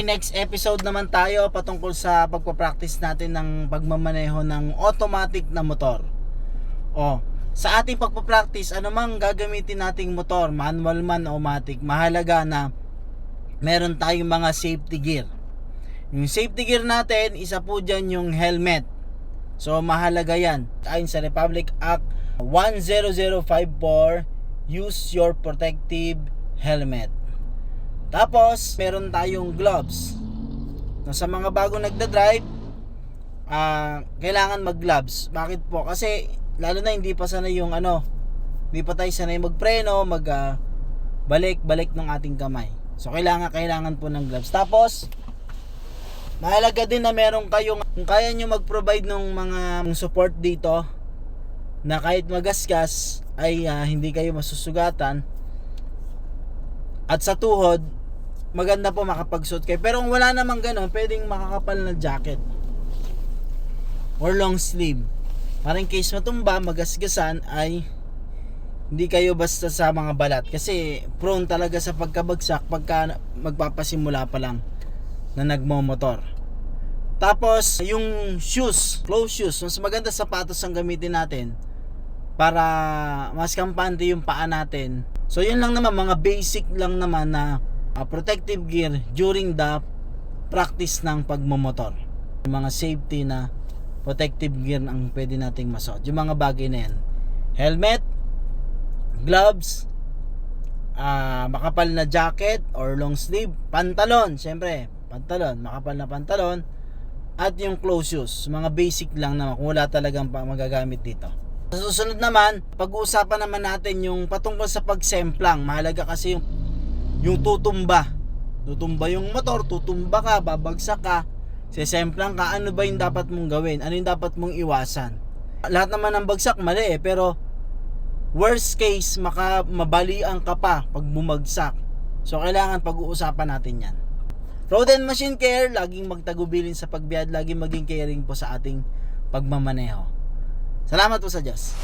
Next episode naman tayo patungkol sa pagpapractice natin ng pagmamaneho ng automatic na motor. Sa ating pagpapractice, anumang gagamitin nating motor, manual man o automatic, mahalaga na meron tayong mga safety gear. Yung safety gear natin, isa po dyan yung helmet. So mahalaga yan. Ayon sa Republic Act 10054, use your protective helmet. Tapos meron tayong gloves. Sa mga bagong nagda-drive, kailangan mag-gloves. Bakit po? Kasi lalo na hindi pa sanay yung hindi pa tayo sanay magpreno, balik ng ating kamay. So kailangan po ng gloves. Tapos mahalaga din na meron kayong, kung kaya nyo mag-provide ng mga support dito na kahit magasgas ay hindi kayo masusugatan. At sa tuhod, maganda po makapagsuot kayo. Pero kung wala namang gano'n, pwedeng makakapal na jacket or long sleeve. Para in case matumba, magasgasan, ay hindi kayo basta sa mga balat. Kasi prone talaga sa pagkabagsak pagka magpapasimula pa lang na nagmomotor. Tapos yung shoes, closed shoes, mas maganda sapatos ang gamitin natin para mas kampante yung paa natin. So yun lang naman, mga basic lang naman na protective gear during the practice ng pagmomotor. Yung mga safety na protective gear ang pwede nating masuot. Yung mga bagay na yan: helmet, gloves, makapal na jacket or long sleeve, pantalon, syempre pantalon, makapal na pantalon, at yung closed shoes. Mga basic lang naman kung wala talagang magagamit dito. Sa susunod naman, pag-uusapan naman natin yung patungkol sa pagsemplang. Mahalaga kasi yung tutumba yung motor, tutumba ka, babagsak ka, sesemplang ka. Ano ba yung dapat mong gawin? Ano yung dapat mong iwasan? Lahat naman ng bagsak mali pero worst case, mabalian ka pa pag bumagsak. So kailangan pag-uusapan natin yan. Road and Machine Care, laging magtagubilin sa pagbiyad, laging maging caring po sa ating pagmamaneho. Salamat po sa Diyos.